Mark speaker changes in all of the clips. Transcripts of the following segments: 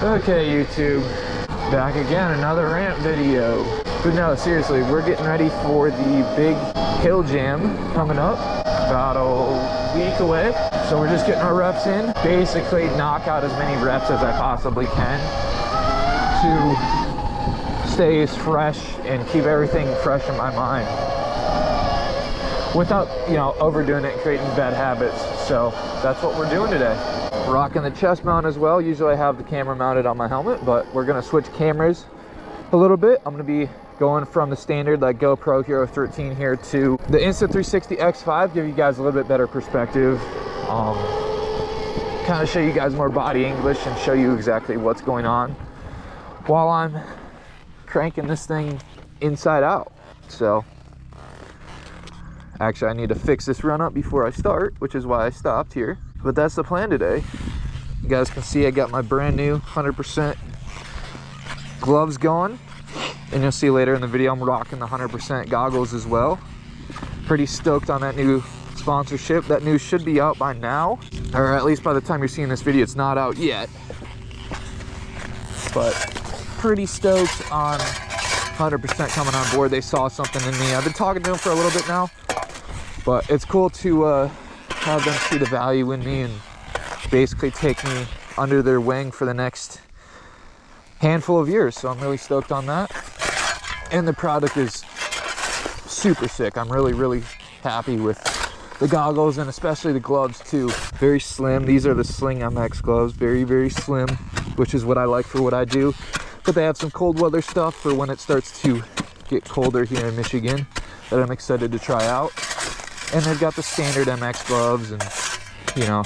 Speaker 1: Okay, YouTube, back again, another ramp video. But no, seriously, we're getting ready for the big hill jam coming up, about a week away. So we're just getting our reps in, basically knock out as many reps as I possibly can to stay as fresh and keep everything fresh in my mind without, you know, overdoing it and creating bad habits. So that's what we're doing today. Rocking the chest mount as well. Usually I have the camera mounted on my helmet, but we're gonna switch cameras a little bit. I'm gonna be going from the standard like GoPro Hero 13 here to the Insta360 X5, give you guys a little bit better perspective, kind of show you guys more body English and show you exactly what's going on while I'm cranking this thing inside out. So actually I need to fix this run up before I start, which is why I stopped here. But that's the plan today. You guys can see I got my brand new 100% gloves going, and you'll see later in the video I'm rocking the 100% goggles as well. Pretty stoked on that new sponsorship. That news should be out by now, or at least by the time you're seeing this video it's not out yet, but pretty stoked on 100% coming on board. They saw something in me. I've been talking to them for a little bit now, but it's cool to have them see the value in me and basically take me under their wing for the next handful of years. So I'm really stoked on that, and the product is super sick. I'm really happy with the goggles and especially the gloves too. Very slim. These are the Sling MX gloves, very slim, which is what I like for what I do. But they have some cold weather stuff for when it starts to get colder here in Michigan that I'm excited to try out. And they've got the standard MX gloves, and you know,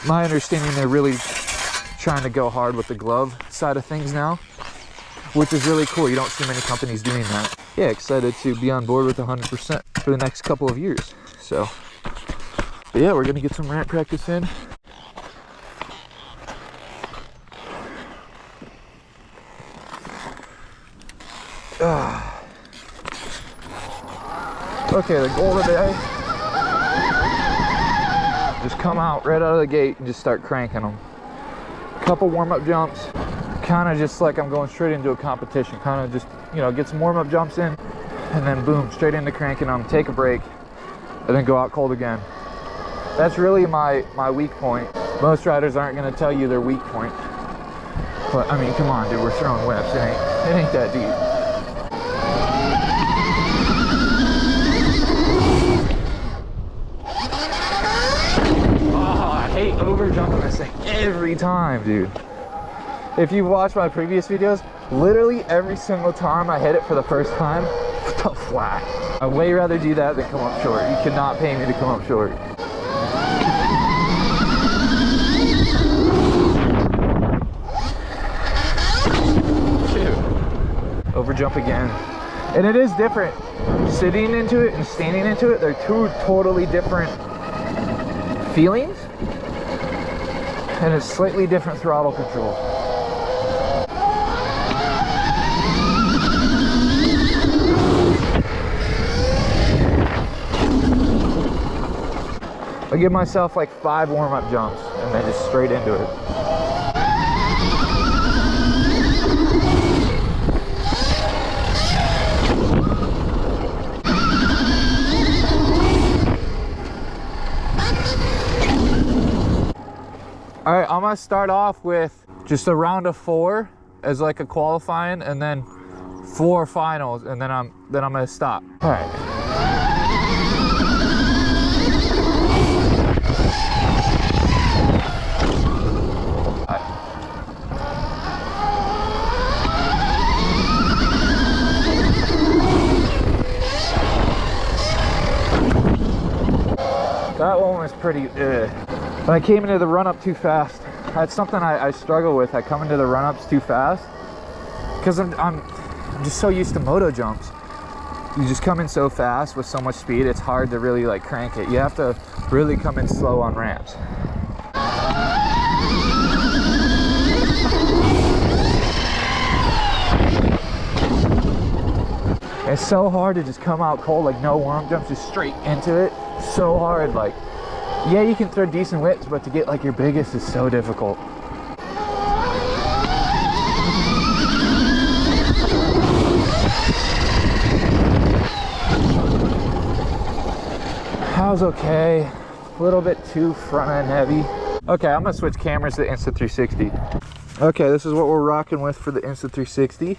Speaker 1: my understanding they're really trying to go hard with the glove side of things now, which is really cool. You don't see many companies doing that. Yeah, excited to be on board with 100% for the next couple of years. So, but yeah, we're gonna get some ramp practice in. Okay, the goal today, just come out right out of the gate and just start cranking them. Couple warm-up jumps, kind of just like I'm going straight into a competition. Kind of just, you know, get some warm-up jumps in, and then boom, straight into cranking them, take a break, and then go out cold again. That's really my weak point. Most riders aren't going to tell you their weak point, but I mean, come on, dude, we're throwing whips. It ain't that deep. Over jumping this thing every time, dude. If you've watched my previous videos, literally every single time I hit it for the first time, fell flat. I'd way rather do that than come up short. You cannot pay me to come up short. Shoot. Over jump again. And it is different. Sitting into it and standing into it, they're two totally different feelings. And it's slightly different throttle control. I give myself like 5 warm-up jumps and then just straight into it. All right, I'm gonna start off with just a round of 4 as like a qualifying, and then 4 finals, and then I'm gonna stop. All right. That one was pretty But I came into the run-up too fast. That's something I struggle with. I come into the run-ups too fast because I'm just so used to moto jumps. You just come in so fast with so much speed, it's hard to really like crank it. You have to really come in slow on ramps. It's so hard to just come out cold, like no warm jumps, just straight into it. So hard, like, yeah, you can throw decent whips, but to get like your biggest is so difficult. was okay. A little bit too front end heavy. Okay, I'm gonna switch cameras to the Insta360. Okay, this is what we're rocking with for the Insta360.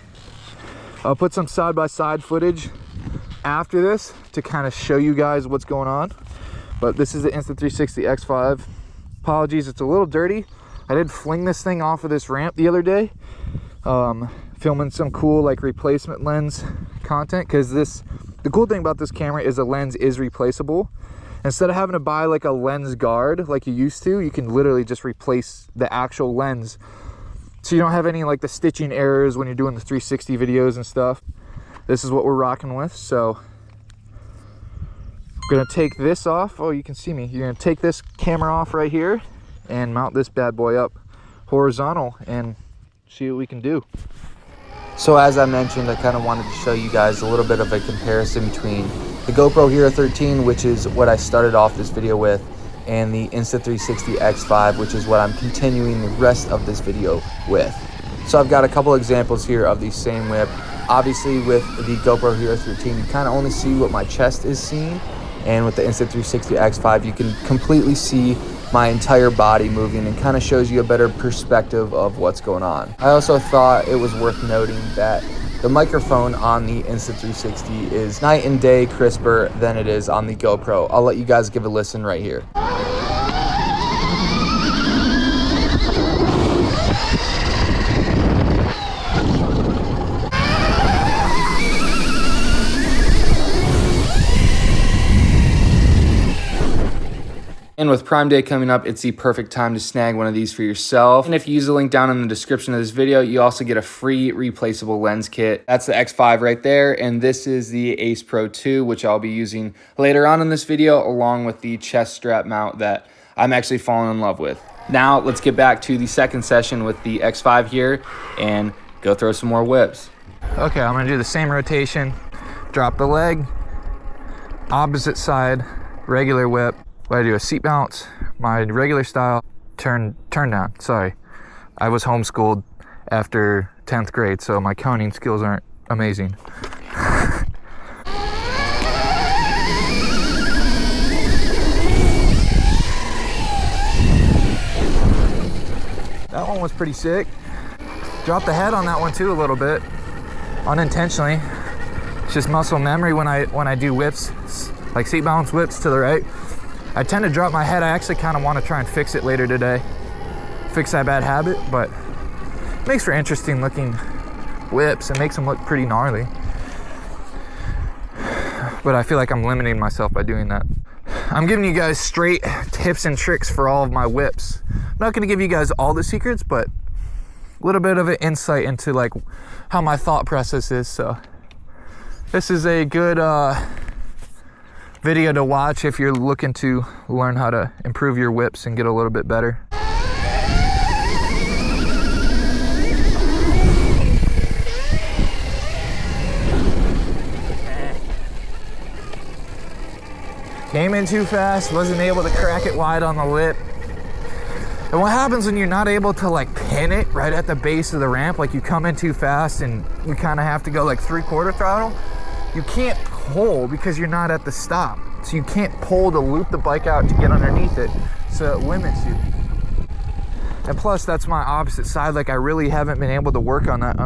Speaker 1: I'll put some side-by-side footage after this to kind of show you guys what's going on. But this is the Insta360 X5. Apologies, it's a little dirty. I did fling this thing off of this ramp the other day, filming some cool like replacement lens content, because the cool thing about this camera is the lens is replaceable. Instead of having to buy like a lens guard like you used to, you can literally just replace the actual lens, so you don't have any like the stitching errors when you're doing the 360 videos and stuff. This is what we're rocking with. So I'm gonna take this off. Oh, you can see me. You're gonna take this camera off right here and mount this bad boy up horizontal and see what we can do.
Speaker 2: So as I mentioned, I kind of wanted to show you guys a little bit of a comparison between the GoPro Hero 13, which is what I started off this video with, and the Insta360 X5, which is what I'm continuing the rest of this video with. So I've got a couple examples here of the same whip. Obviously with the GoPro Hero 13, you kind of only see what my chest is seeing, and with the Insta360 X5, you can completely see my entire body moving, and kind of shows you a better perspective of what's going on. I also thought it was worth noting that the microphone on the Insta360 is night and day crisper than it is on the GoPro. I'll let you guys give a listen right here. And with Prime Day coming up, it's the perfect time to snag one of these for yourself. And if you use the link down in the description of this video, you also get a free replaceable lens kit. That's the X5 right there. And this is the Ace Pro 2, which I'll be using later on in this video, along with the chest strap mount that I'm actually falling in love with. Now let's get back to the second session with the X5 here and go throw some more whips.
Speaker 1: Okay, I'm gonna do the same rotation. Drop the leg, opposite side, regular whip. What I do, a seat bounce, my regular style, turn down. Sorry, I was homeschooled after 10th grade, so my coning skills aren't amazing. That one was pretty sick. Dropped the head on that one too a little bit, unintentionally. It's just muscle memory when I do whips, like seat bounce whips to the right. I tend to drop my head. I actually kind of want to try and fix it later today. Fix that bad habit, but it makes for interesting looking whips. It makes them look pretty gnarly. But I feel like I'm limiting myself by doing that. I'm giving you guys straight tips and tricks for all of my whips. I'm not going to give you guys all the secrets, but a little bit of an insight into like how my thought process is. So this is a good video to watch if you're looking to learn how to improve your whips and get a little bit better. Came in too fast, wasn't able to crack it wide on the lip. And what happens when you're not able to like pin it right at the base of the ramp, like you come in too fast and you kind of have to go like 3/4 throttle, you can't pull because you're not at the stop. So you can't pull to loop the bike out to get underneath it. So it limits you. And plus that's my opposite side. Like I really haven't been able to work on that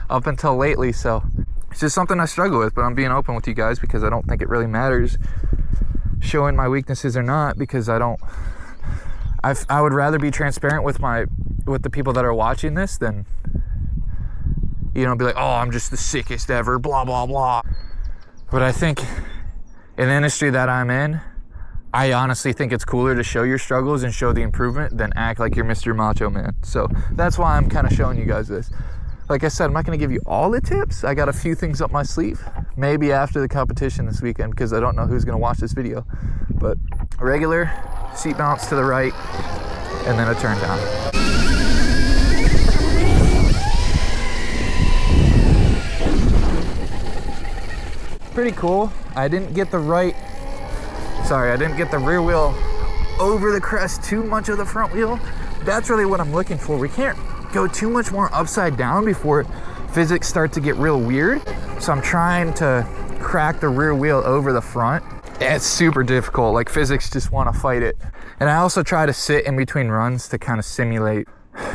Speaker 1: up until lately. So it's just something I struggle with, but I'm being open with you guys because I don't think it really matters showing my weaknesses or not, because I would rather be transparent with the people that are watching this than, you know, be like, oh, I'm just the sickest ever, blah, blah, blah. But I think in the industry that I'm in, I honestly think it's cooler to show your struggles and show the improvement than act like you're Mr. Macho Man. So that's why I'm kind of showing you guys this. Like I said, I'm not going to give you all the tips. I got a few things up my sleeve, maybe after the competition this weekend, because I don't know who's going to watch this video. But regular seat bounce to the right and then a turn down. Pretty cool. I didn't get the rear wheel over the crest too much of the front wheel. That's really what I'm looking for. We can't go too much more upside down before physics start to get real weird. So I'm trying to crack the rear wheel over the front. It's super difficult. Like, physics just want to fight it. And I also try to sit in between runs to kind of simulate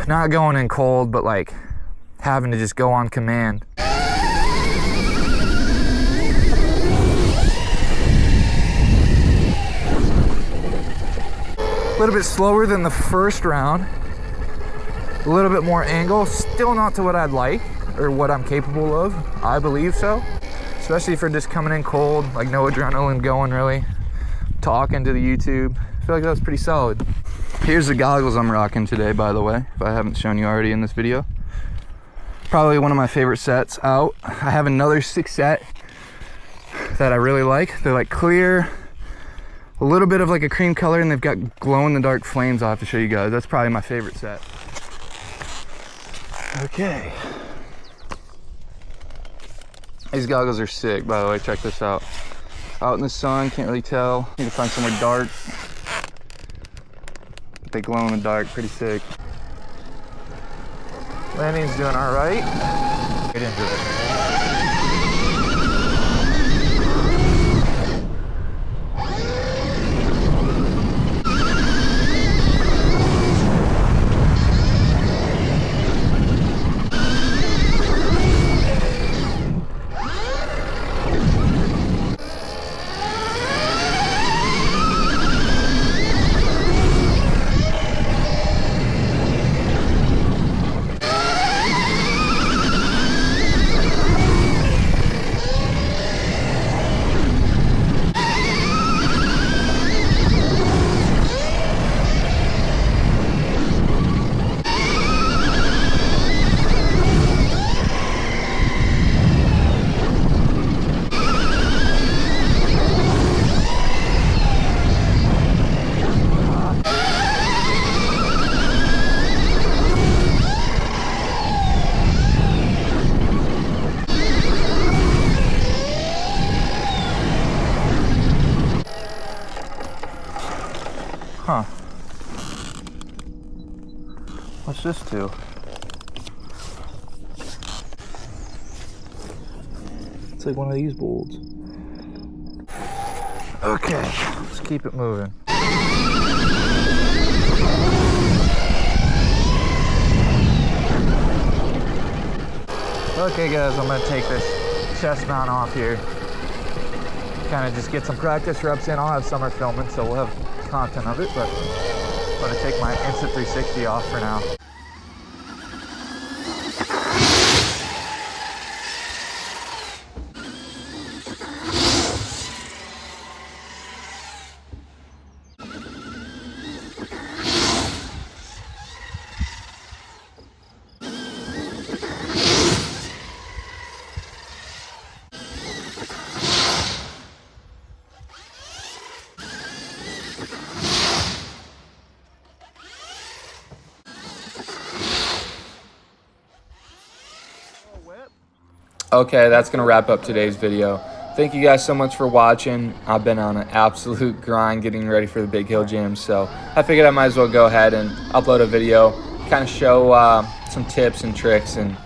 Speaker 1: not going in cold, but like having to just go on command. A little bit slower than the first round. A little bit more angle. Still not to what I'd like or what I'm capable of. I believe so. Especially for just coming in cold, like no adrenaline going really. Talking to the YouTube. I feel like that was pretty solid. Here's the goggles I'm rocking today, by the way, if I haven't shown you already in this video. Probably one of my favorite sets out. I have another 6 set that I really like. They're like clear, a little bit of like a cream color, and they've got glow-in-the-dark flames I'll have to show you guys. That's probably my favorite set. Okay. These goggles are sick, by the way. Check this out. Out in the sun, can't really tell. Need to find somewhere dark. But they glow in the dark, pretty sick. Landing's doing all right. Get into it. Huh. What's this do? It's like one of these bolts. Okay, let's keep it moving. Okay guys, I'm gonna take this chest mount off here. Kind of just get some practice reps in. I'll have summer filming, so we'll have content of it, but I'm gonna take my Insta360 off for now.
Speaker 2: Okay, that's going to wrap up today's video. Thank you guys so much for watching. I've been on an absolute grind getting ready for the Big Hill Gym, so I figured I might as well go ahead and upload a video, kind of show some tips and tricks, and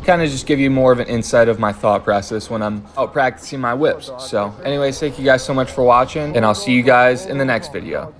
Speaker 2: kind of just give you more of an insight of my thought process when I'm out practicing my whips. So anyways, thank you guys so much for watching, and I'll see you guys in the next video.